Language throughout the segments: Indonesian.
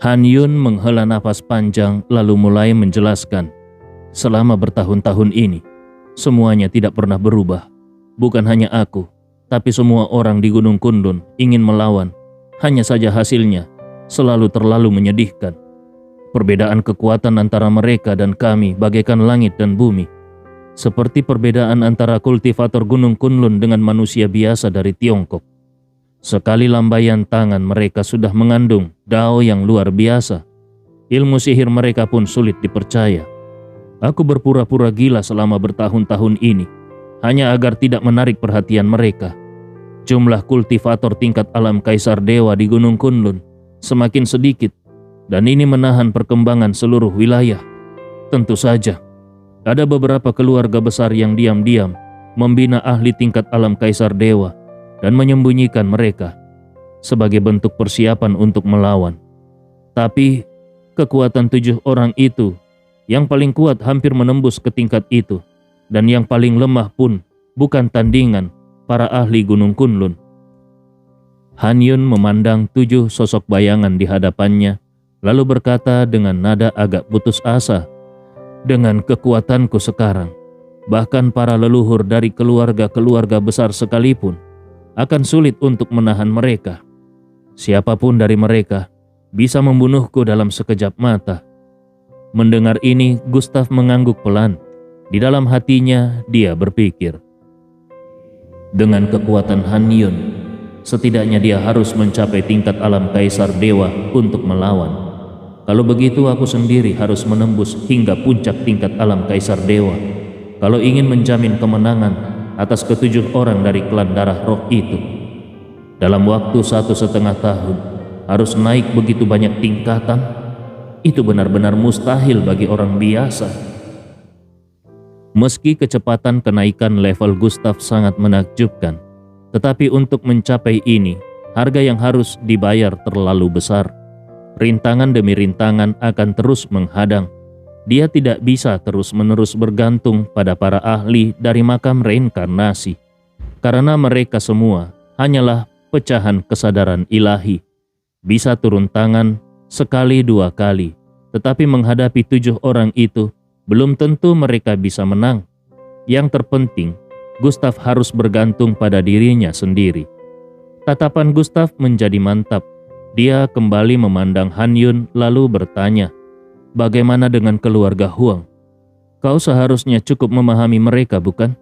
Han Yun menghela napas panjang lalu mulai menjelaskan. Selama bertahun-tahun ini, semuanya tidak pernah berubah. Bukan hanya aku, tapi semua orang di Gunung Kunlun ingin melawan. Hanya saja hasilnya selalu terlalu menyedihkan. Perbedaan kekuatan antara mereka dan kami bagaikan langit dan bumi. Seperti perbedaan antara kultivator Gunung Kunlun dengan manusia biasa dari Tiongkok. Sekali lambaian tangan mereka sudah mengandung dao yang luar biasa. Ilmu sihir mereka pun sulit dipercaya. Aku berpura-pura gila selama bertahun-tahun ini, hanya agar tidak menarik perhatian mereka. Jumlah kultivator tingkat alam Kaisar Dewa di Gunung Kunlun semakin sedikit, dan ini menahan perkembangan seluruh wilayah. Tentu saja, ada beberapa keluarga besar yang diam-diam membina ahli tingkat alam Kaisar Dewa dan menyembunyikan mereka sebagai bentuk persiapan untuk melawan. Tapi kekuatan 7 orang itu yang paling kuat hampir menembus ke tingkat itu, dan yang paling lemah pun bukan tandingan para ahli Gunung Kunlun. Han Yun memandang 7 sosok bayangan di hadapannya, lalu berkata dengan nada agak putus asa, "Dengan kekuatanku sekarang, bahkan para leluhur dari keluarga-keluarga besar sekalipun akan sulit untuk menahan mereka. Siapapun dari mereka bisa membunuhku dalam sekejap mata." Mendengar ini, Gustav mengangguk pelan. Di dalam hatinya, dia berpikir, dengan kekuatan Han Yun, setidaknya dia harus mencapai tingkat alam Kaisar Dewa untuk melawan. Kalau begitu, aku sendiri harus menembus hingga puncak tingkat alam Kaisar Dewa. Kalau ingin menjamin kemenangan atas ke-7 orang dari klan darah roh itu. Dalam waktu 1,5 tahun, harus naik begitu banyak tingkatan? Itu benar-benar mustahil bagi orang biasa. Meski kecepatan kenaikan level Gustav sangat menakjubkan, tetapi untuk mencapai ini, harga yang harus dibayar terlalu besar. Rintangan demi rintangan akan terus menghadang. Dia tidak bisa terus-menerus bergantung pada para ahli dari makam reinkarnasi, karena mereka semua hanyalah pecahan kesadaran ilahi. Bisa turun tangan sekali 2 kali, tetapi menghadapi 7 orang itu, belum tentu mereka bisa menang. Yang terpenting, Gustav harus bergantung pada dirinya sendiri. Tatapan Gustav menjadi mantap. Dia kembali memandang Han Yun lalu bertanya, "Bagaimana dengan keluarga Huang? Kau seharusnya cukup memahami mereka, bukan?"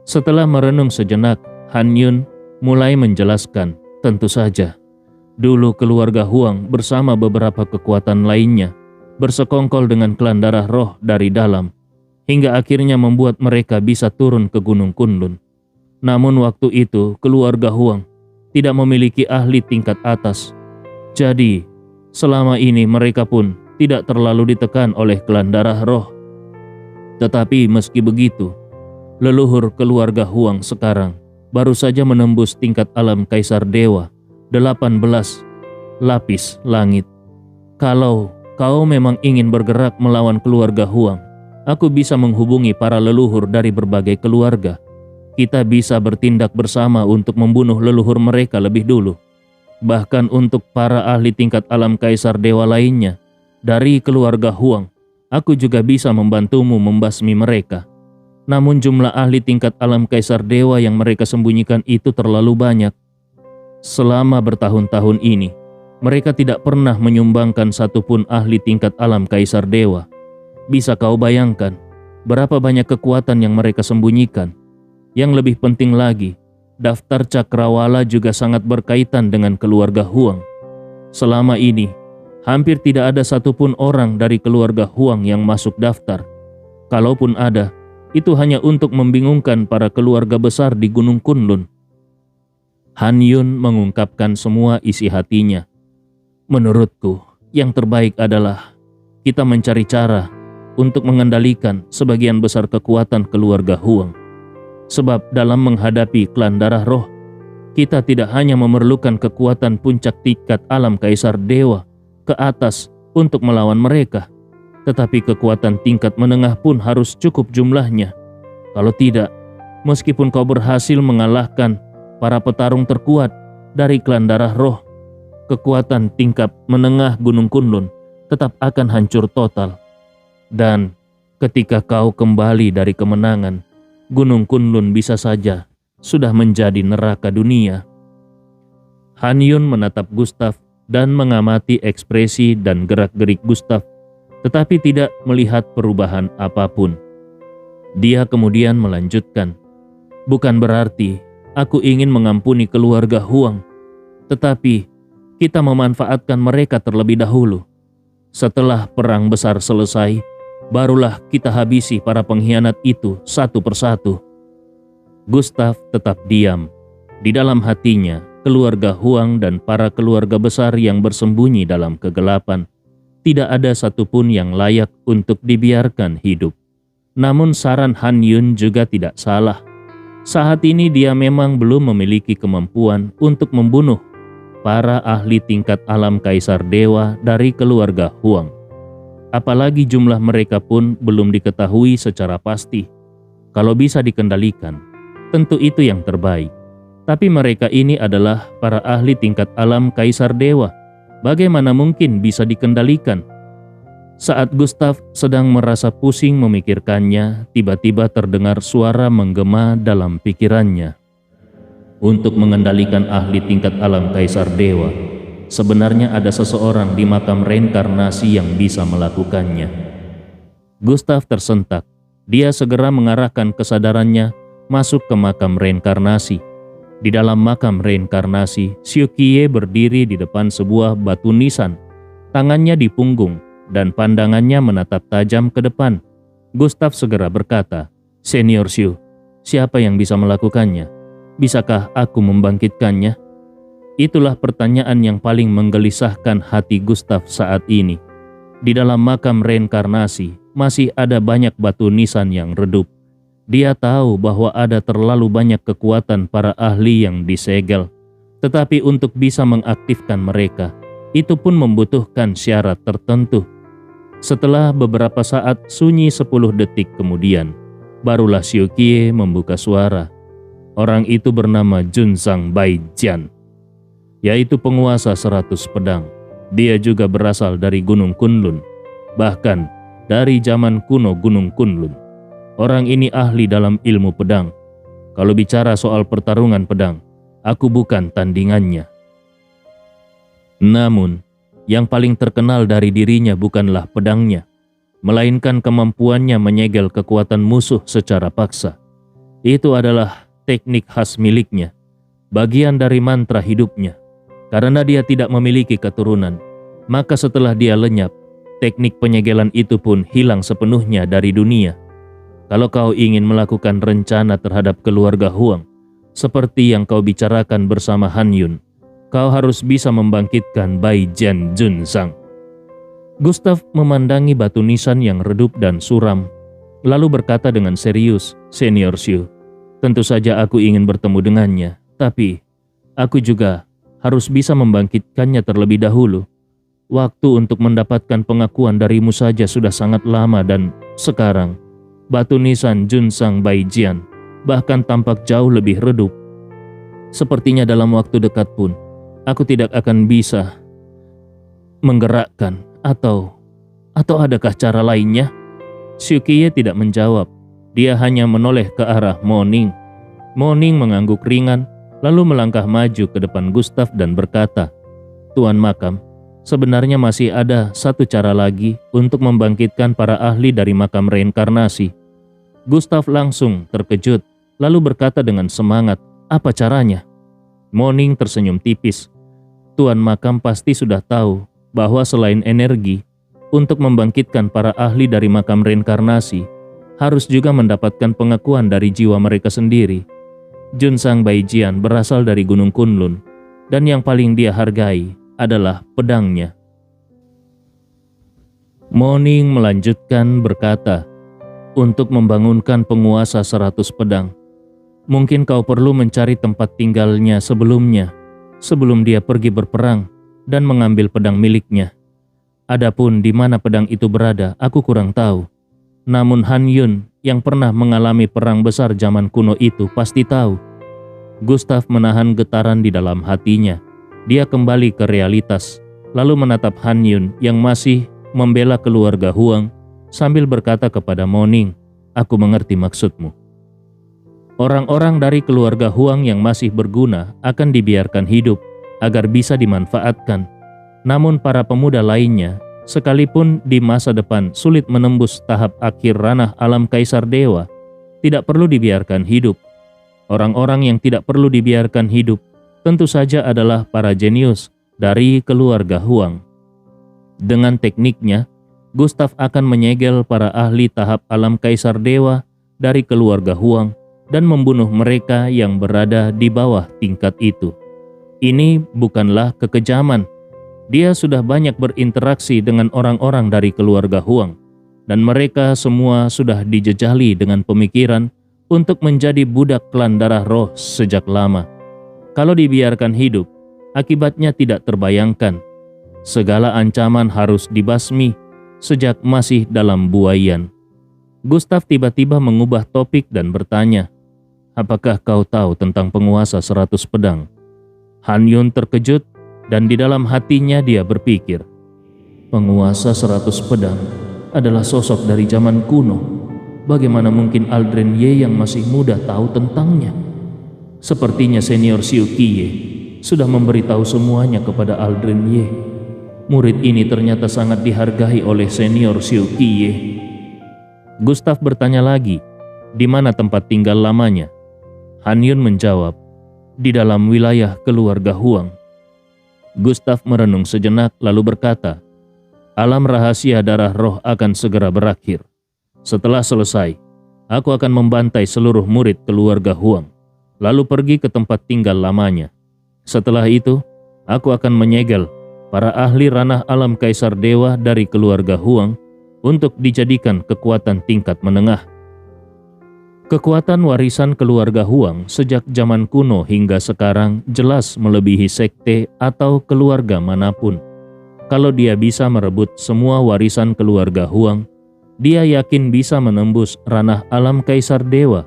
Setelah merenung sejenak, Han Yun mulai menjelaskan, "Tentu saja. Dulu keluarga Huang bersama beberapa kekuatan lainnya bersekongkol dengan klan darah roh dari dalam, hingga akhirnya membuat mereka bisa turun ke Gunung Kunlun. Namun waktu itu keluarga Huang tidak memiliki ahli tingkat atas. Jadi, selama ini mereka pun tidak terlalu ditekan oleh klan darah roh. Tetapi meski begitu, leluhur keluarga Huang sekarang baru saja menembus tingkat alam Kaisar Dewa 18 lapis langit. Kalau kau memang ingin bergerak melawan keluarga Huang, aku bisa menghubungi para leluhur dari berbagai keluarga. Kita bisa bertindak bersama untuk membunuh leluhur mereka lebih dulu. Bahkan untuk para ahli tingkat alam Kaisar Dewa lainnya dari keluarga Huang, aku juga bisa membantumu membasmi mereka. Namun jumlah ahli tingkat alam Kaisar Dewa yang mereka sembunyikan itu terlalu banyak. Selama bertahun-tahun ini, mereka tidak pernah menyumbangkan satupun ahli tingkat alam Kaisar Dewa. Bisa kau bayangkan berapa banyak kekuatan yang mereka sembunyikan? Yang lebih penting lagi, daftar cakrawala juga sangat berkaitan dengan keluarga Huang. Selama ini, hampir tidak ada satupun orang dari keluarga Huang yang masuk daftar. Kalaupun ada, itu hanya untuk membingungkan para keluarga besar di Gunung Kunlun." Han Yun mengungkapkan semua isi hatinya. "Menurutku, yang terbaik adalah kita mencari cara untuk mengendalikan sebagian besar kekuatan keluarga Huang. Sebab dalam menghadapi klan darah roh, kita tidak hanya memerlukan kekuatan puncak tingkat alam Kaisar Dewa ke atas untuk melawan mereka, tetapi kekuatan tingkat menengah pun harus cukup jumlahnya. Kalau tidak, meskipun kau berhasil mengalahkan para petarung terkuat dari klan darah roh, kekuatan tingkat menengah Gunung Kunlun tetap akan hancur total. Dan ketika kau kembali dari kemenangan, Gunung Kunlun bisa saja sudah menjadi neraka dunia. Han Yun menatap Gustaf dan mengamati ekspresi dan gerak-gerik Gustaf, tetapi tidak melihat perubahan apapun. Dia kemudian melanjutkan, "Bukan berarti aku ingin mengampuni keluarga Huang, tetapi kita memanfaatkan mereka terlebih dahulu. Setelah perang besar selesai, barulah kita habisi para pengkhianat itu satu persatu." Gustaf tetap diam. Di dalam hatinya, keluarga Huang dan para keluarga besar yang bersembunyi dalam kegelapan, tidak ada satupun yang layak untuk dibiarkan hidup. Namun saran Han Yun juga tidak salah. Saat ini dia memang belum memiliki kemampuan untuk membunuh para ahli tingkat alam Kaisar Dewa dari keluarga Huang. Apalagi jumlah mereka pun belum diketahui secara pasti. Kalau bisa dikendalikan, tentu itu yang terbaik. Tapi mereka ini adalah para ahli tingkat alam Kaisar Dewa. Bagaimana mungkin bisa dikendalikan? Saat Gustaf sedang merasa pusing memikirkannya, tiba-tiba terdengar suara menggema dalam pikirannya. Untuk mengendalikan ahli tingkat alam Kaisar Dewa, sebenarnya ada seseorang di makam reinkarnasi yang bisa melakukannya. Gustaf tersentak. Dia segera mengarahkan kesadarannya masuk ke makam reinkarnasi. Di dalam makam reinkarnasi, Xiu Qiye berdiri di depan sebuah batu nisan, tangannya di punggung, dan pandangannya menatap tajam ke depan. Gustaf segera berkata, "Senior Xiu, siapa yang bisa melakukannya? Bisakah aku membangkitkannya?" Itulah pertanyaan yang paling menggelisahkan hati Gustaf saat ini. Di dalam makam reinkarnasi, masih ada banyak batu nisan yang redup. Dia tahu bahwa ada terlalu banyak kekuatan para ahli yang disegel, tetapi untuk bisa mengaktifkan mereka, itu pun membutuhkan syarat tertentu. Setelah beberapa saat sunyi 10 detik kemudian, barulah Xiu Qiye membuka suara. Orang itu bernama Junzang Baijian, yaitu penguasa 100 pedang. Dia juga berasal dari Gunung Kunlun, bahkan dari zaman kuno Gunung Kunlun. Orang ini ahli dalam ilmu pedang. Kalau bicara soal pertarungan pedang, aku bukan tandingannya. Namun, yang paling terkenal dari dirinya bukanlah pedangnya, melainkan kemampuannya menyegel kekuatan musuh secara paksa. Itu adalah teknik khas miliknya, bagian dari mantra hidupnya. Karena dia tidak memiliki keturunan, maka setelah dia lenyap, teknik penyegelan itu pun hilang sepenuhnya dari dunia. Kalau kau ingin melakukan rencana terhadap keluarga Huang, seperti yang kau bicarakan bersama Han Yun, kau harus bisa membangkitkan Baijian Junzang. Gustaf memandangi batu nisan yang redup dan suram, lalu berkata dengan serius, "Senior Xiu, tentu saja aku ingin bertemu dengannya, tapi aku juga harus bisa membangkitkannya terlebih dahulu. Waktu untuk mendapatkan pengakuan darimu saja sudah sangat lama dan sekarang batu nisan Junzang Baijian bahkan tampak jauh lebih redup. Sepertinya dalam waktu dekat pun aku tidak akan bisa menggerakkan atau adakah cara lainnya?" Xiu Qiye tidak menjawab. Dia hanya menoleh ke arah Mo Ning. Mo Ning mengangguk ringan lalu melangkah maju ke depan Gustaf dan berkata, "Tuan Makam, sebenarnya masih ada satu cara lagi untuk membangkitkan para ahli dari makam reinkarnasi." Gustaf langsung terkejut, lalu berkata dengan semangat, "Apa caranya?" Mo Ning tersenyum tipis. "Tuan Makam pasti sudah tahu bahwa selain energi, untuk membangkitkan para ahli dari makam reinkarnasi, harus juga mendapatkan pengakuan dari jiwa mereka sendiri. Junzang Baijian berasal dari Gunung Kunlun, dan yang paling dia hargai adalah pedangnya." Mo Ning melanjutkan berkata, "Untuk membangunkan penguasa 100 pedang, mungkin kau perlu mencari tempat tinggalnya sebelum dia pergi berperang dan mengambil pedang miliknya. Adapun di mana pedang itu berada, aku kurang tahu. Namun Han Yun yang pernah mengalami perang besar zaman kuno itu pasti tahu." Gustaf menahan getaran di dalam hatinya. Dia kembali ke realitas, lalu menatap Han Yun yang masih membela keluarga Huang sambil berkata kepada Mo Ning, "Aku mengerti maksudmu." Orang-orang dari keluarga Huang yang masih berguna akan dibiarkan hidup agar bisa dimanfaatkan. Namun para pemuda lainnya, sekalipun di masa depan sulit menembus tahap akhir ranah alam Kaisar Dewa, tidak perlu dibiarkan hidup. Orang-orang yang tidak perlu dibiarkan hidup tentu saja adalah para jenius dari keluarga Huang. Dengan tekniknya, Gustav akan menyegel para ahli tahap alam Kaisar Dewa dari keluarga Huang dan membunuh mereka yang berada di bawah tingkat itu. Ini bukanlah kekejaman. Dia sudah banyak berinteraksi dengan orang-orang dari keluarga Huang, dan mereka semua sudah dijejali dengan pemikiran untuk menjadi budak klan darah roh sejak lama. Kalau dibiarkan hidup, akibatnya tidak terbayangkan. Segala ancaman harus dibasmi sejak masih dalam buayan. Gustav tiba-tiba mengubah topik dan bertanya, "Apakah kau tahu tentang penguasa 100 pedang?" Han Yun terkejut dan di dalam hatinya dia berpikir, penguasa 100 pedang adalah sosok dari zaman kuno. Bagaimana mungkin Aldren Ye yang masih muda tahu tentangnya? Sepertinya senior Xiu Qiye sudah memberitahu semuanya kepada Aldren Ye. Murid ini ternyata sangat dihargai oleh senior Xiu Qiye. Gustav bertanya lagi, di mana tempat tinggal lamanya? Han Yun menjawab, di dalam wilayah keluarga Huang. Gustav merenung sejenak lalu berkata, alam rahasia darah roh akan segera berakhir. Setelah selesai, aku akan membantai seluruh murid keluarga Huang, lalu pergi ke tempat tinggal lamanya. Setelah itu, aku akan menyegel para ahli ranah alam Kaisar Dewa dari keluarga Huang untuk dijadikan kekuatan tingkat menengah. Kekuatan warisan keluarga Huang sejak zaman kuno hingga sekarang jelas melebihi sekte atau keluarga manapun. Kalau dia bisa merebut semua warisan keluarga Huang, dia yakin bisa menembus ranah alam Kaisar Dewa.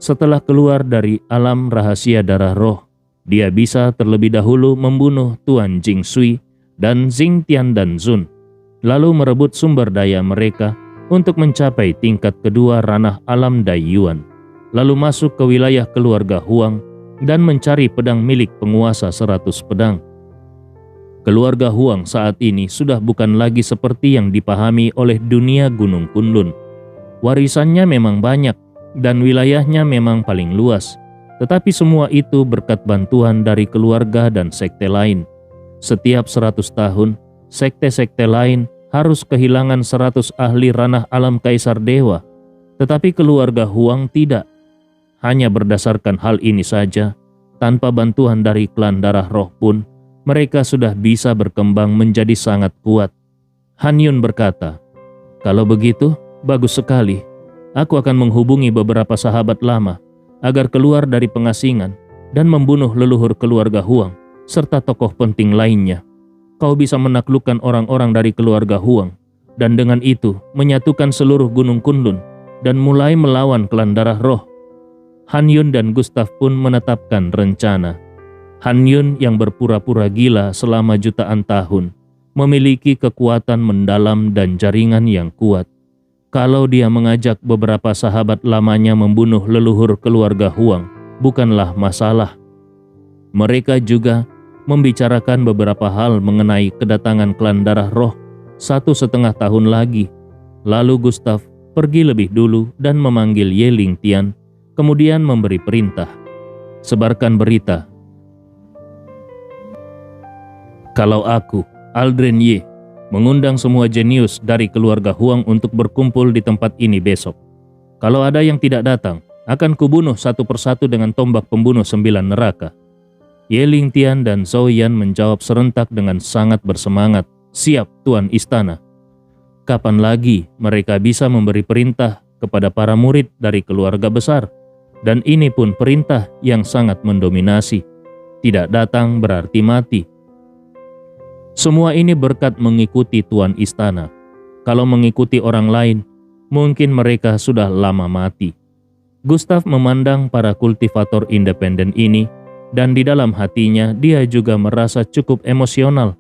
Setelah keluar dari alam rahasia darah roh, dia bisa terlebih dahulu membunuh Tuan Jing Sui dan Xing Tian dan Zun, lalu merebut sumber daya mereka untuk mencapai tingkat kedua ranah alam Dai Yuan, lalu masuk ke wilayah keluarga Huang dan mencari pedang milik penguasa 100 pedang. Keluarga Huang saat ini sudah bukan lagi seperti yang dipahami oleh dunia Gunung Kunlun. Warisannya memang banyak dan wilayahnya memang paling luas, tetapi semua itu berkat bantuan dari keluarga dan sekte lain. Setiap 100 tahun, sekte-sekte lain harus kehilangan 100 ahli ranah alam Kaisar Dewa, tetapi keluarga Huang tidak. Hanya berdasarkan hal ini saja, tanpa bantuan dari klan darah roh pun, mereka sudah bisa berkembang menjadi sangat kuat. Han Yun berkata, kalau begitu, bagus sekali. Aku akan menghubungi beberapa sahabat lama agar keluar dari pengasingan dan membunuh leluhur keluarga Huang serta tokoh penting lainnya. Kau bisa menaklukkan orang-orang dari keluarga Huang dan dengan itu menyatukan seluruh Gunung Kunlun dan mulai melawan klan darah roh. Han Yun dan Gustav pun menetapkan rencana. Han Yun yang berpura-pura gila selama jutaan tahun memiliki kekuatan mendalam dan jaringan yang kuat. Kalau dia mengajak beberapa sahabat lamanya membunuh leluhur keluarga Huang, bukanlah masalah. Mereka juga membicarakan beberapa hal mengenai kedatangan klan darah roh 1,5 tahun lagi. Lalu Gustav pergi lebih dulu dan memanggil Ye Ling Tian, kemudian memberi perintah. Sebarkan berita. Kalau aku, Aldren Ye, mengundang semua jenius dari keluarga Huang untuk berkumpul di tempat ini besok. Kalau ada yang tidak datang, akan kubunuh satu persatu dengan tombak pembunuh 9 neraka. Ye Ling Tian dan Zhou Yan menjawab serentak dengan sangat bersemangat. Siap, Tuan Istana. Kapan lagi mereka bisa memberi perintah kepada para murid dari keluarga besar? Dan ini pun perintah yang sangat mendominasi. Tidak datang berarti mati. Semua ini berkat mengikuti Tuan Istana. Kalau mengikuti orang lain, mungkin mereka sudah lama mati. Gustav memandang para kultivator independen ini Dan di dalam hatinya dia juga merasa cukup emosional.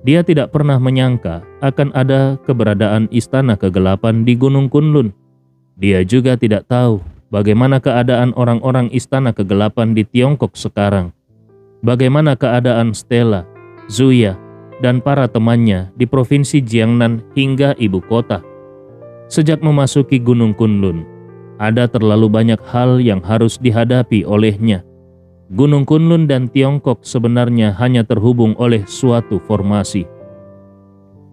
Dia tidak pernah menyangka akan ada keberadaan istana kegelapan di Gunung Kunlun. Dia juga tidak tahu bagaimana keadaan orang-orang istana kegelapan di Tiongkok sekarang. Bagaimana keadaan Stella, Zuya, dan para temannya di provinsi Jiangnan hingga ibu kota. Sejak memasuki Gunung Kunlun, ada terlalu banyak hal yang harus dihadapi olehnya. Gunung Kunlun dan Tiongkok sebenarnya hanya terhubung oleh suatu formasi.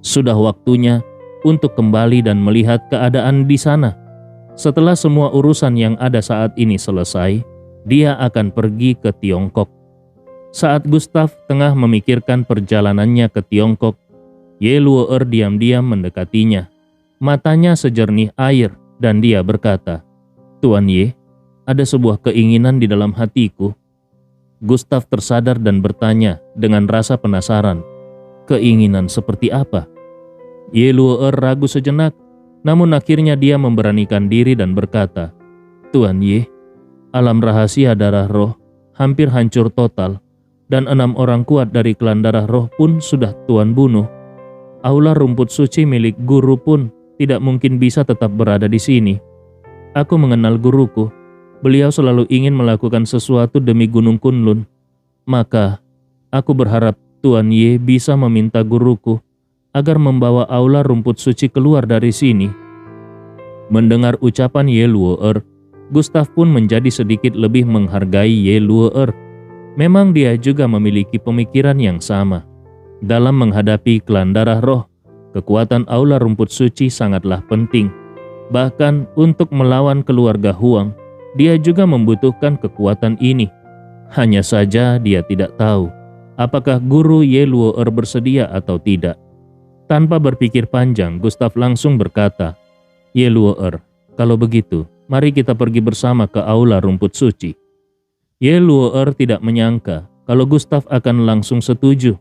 Sudah waktunya untuk kembali dan melihat keadaan di sana. Setelah semua urusan yang ada saat ini selesai, dia akan pergi ke Tiongkok. Saat Gustav tengah memikirkan perjalanannya ke Tiongkok, Ye Luo'er diam-diam mendekatinya. Matanya sejernih air dan dia berkata, "Tuan Ye, ada sebuah keinginan di dalam hatiku." Gustav tersadar dan bertanya dengan rasa penasaran, "Keinginan seperti apa?" Ye Luo'er ragu sejenak, namun akhirnya dia memberanikan diri dan berkata, "Tuan Ye, alam rahasia darah roh hampir hancur total, dan 6 orang kuat dari klan darah roh pun sudah Tuan bunuh. Aula rumput suci milik guru pun tidak mungkin bisa tetap berada di sini. Aku mengenal guruku. Beliau selalu ingin melakukan sesuatu demi Gunung Kunlun. Maka, aku berharap Tuan Ye bisa meminta guruku agar membawa aula rumput suci keluar dari sini." Mendengar ucapan Ye Luo'er, Gustav pun menjadi sedikit lebih menghargai Ye Luo'er. Memang dia juga memiliki pemikiran yang sama. Dalam menghadapi klan darah roh, kekuatan aula rumput suci sangatlah penting. Bahkan untuk melawan keluarga Huang, dia juga membutuhkan kekuatan ini. Hanya saja dia tidak tahu apakah guru Ye Luo'er bersedia atau tidak. Tanpa berpikir panjang, Gustav langsung berkata, "Ye Luo'er, kalau begitu, mari kita pergi bersama ke aula rumput suci." Ye Luo'er tidak menyangka kalau Gustav akan langsung setuju.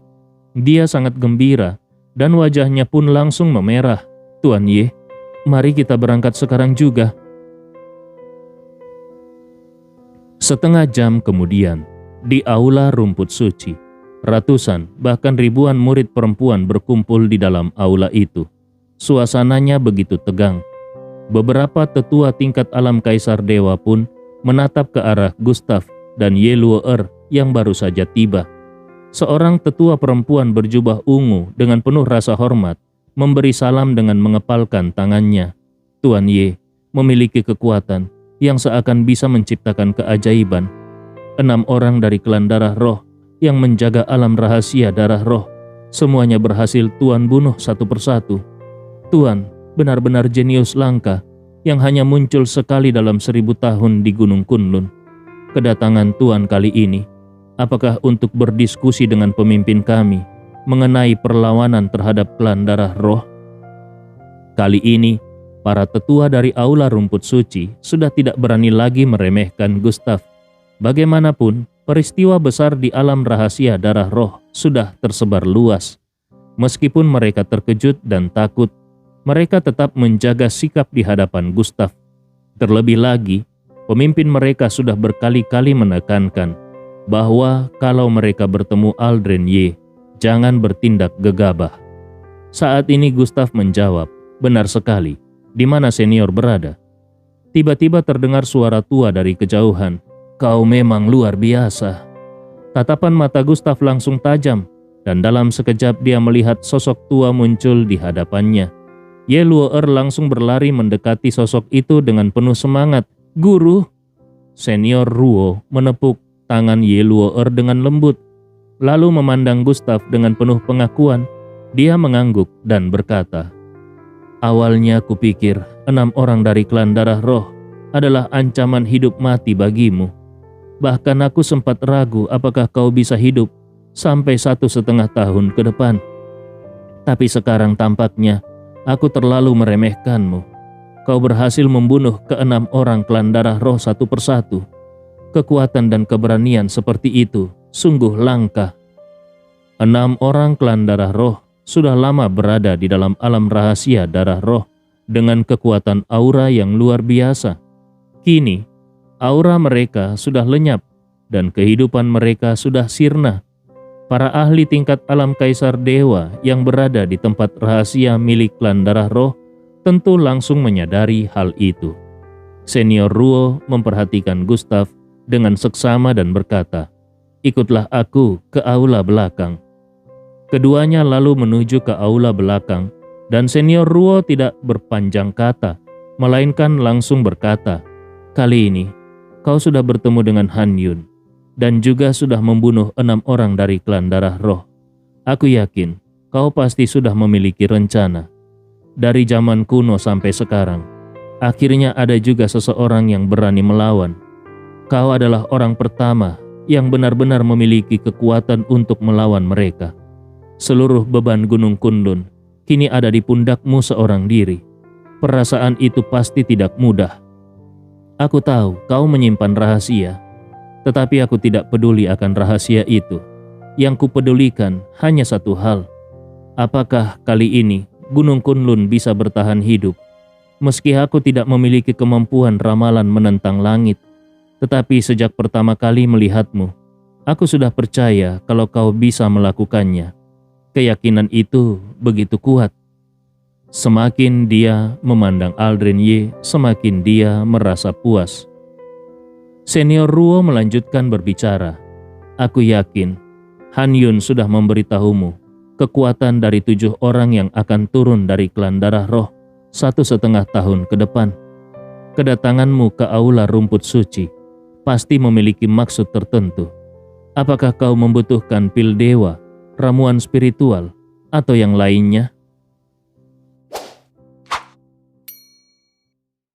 Dia sangat gembira dan wajahnya pun langsung memerah. "Tuan Ye, mari kita berangkat sekarang juga." Setengah jam kemudian, di aula rumput suci, ratusan bahkan ribuan murid perempuan berkumpul di dalam aula itu. Suasananya begitu tegang. Beberapa tetua tingkat alam Kaisar Dewa pun menatap ke arah Gustav dan Ye Luo'er yang baru saja tiba. Seorang tetua perempuan berjubah ungu dengan penuh rasa hormat memberi salam dengan mengepalkan tangannya. "Tuan Ye memiliki kekuatan yang seakan bisa menciptakan keajaiban. 6 orang dari klan darah roh yang menjaga alam rahasia darah roh, semuanya berhasil Tuan bunuh satu persatu. Tuan benar-benar jenius langka yang hanya muncul sekali dalam 1000 tahun di Gunung Kunlun. Kedatangan Tuan kali ini, apakah untuk berdiskusi dengan pemimpin kami mengenai perlawanan terhadap klan darah roh?" Kali ini, para tetua dari aula rumput suci sudah tidak berani lagi meremehkan Gustav. Bagaimanapun, peristiwa besar di alam rahasia darah roh sudah tersebar luas. Meskipun mereka terkejut dan takut, mereka tetap menjaga sikap di hadapan Gustav. Terlebih lagi, pemimpin mereka sudah berkali-kali menekankan bahwa kalau mereka bertemu Aldren Ye, jangan bertindak gegabah. Saat ini Gustav menjawab, "Benar sekali. Di mana senior berada?" Tiba-tiba terdengar suara tua dari kejauhan. "Kau memang luar biasa." Tatapan mata Gustav langsung tajam, dan dalam sekejap dia melihat sosok tua muncul di hadapannya. Ye Luo'er langsung berlari mendekati sosok itu dengan penuh semangat. "Guru!" Senior Ruo menepuk tangan Ye Luo'er dengan lembut, lalu memandang Gustav dengan penuh pengakuan. Dia mengangguk dan berkata, "Awalnya kupikir 6 orang dari klan darah roh adalah ancaman hidup mati bagimu. Bahkan aku sempat ragu apakah kau bisa hidup sampai 1,5 tahun ke depan. Tapi sekarang tampaknya aku terlalu meremehkanmu. Kau berhasil membunuh ke-6 orang klan darah roh satu persatu. Kekuatan dan keberanian seperti itu sungguh langka." 6 orang klan darah roh sudah lama berada di dalam alam rahasia darah roh dengan kekuatan aura yang luar biasa. Kini, aura mereka sudah lenyap dan kehidupan mereka sudah sirna. Para ahli tingkat alam kaisar dewa yang berada di tempat rahasia milik klan darah roh tentu langsung menyadari hal itu. Senior Ruo memperhatikan Gustav dengan seksama dan berkata, "Ikutlah aku ke aula belakang." Keduanya lalu menuju ke aula belakang dan Senior Ruo tidak berpanjang kata, melainkan langsung berkata, "Kali ini kau sudah bertemu dengan Han Yun dan juga sudah membunuh 6 orang dari klan darah roh. Aku yakin kau pasti sudah memiliki rencana. Dari zaman kuno sampai sekarang, akhirnya ada juga seseorang yang berani melawan. Kau adalah orang pertama yang benar-benar memiliki kekuatan untuk melawan mereka. Seluruh beban Gunung Kunlun kini ada di pundakmu seorang diri. Perasaan itu pasti tidak mudah. Aku tahu kau menyimpan rahasia, tetapi aku tidak peduli akan rahasia itu. Yang kupedulikan hanya satu hal. Apakah kali ini Gunung Kunlun bisa bertahan hidup? Meski aku tidak memiliki kemampuan ramalan menentang langit, tetapi sejak pertama kali melihatmu, aku sudah percaya kalau kau bisa melakukannya. Keyakinan itu begitu kuat." Semakin dia memandang Aldrin Ye, semakin dia merasa puas. Senior Ruo melanjutkan berbicara, "Aku yakin Han Yun sudah memberitahumu kekuatan dari 7 orang yang akan turun dari klan darah roh 1,5 tahun ke depan. Kedatanganmu ke aula rumput suci pasti memiliki maksud tertentu. Apakah kau membutuhkan pil dewa, ramuan spiritual, atau yang lainnya?"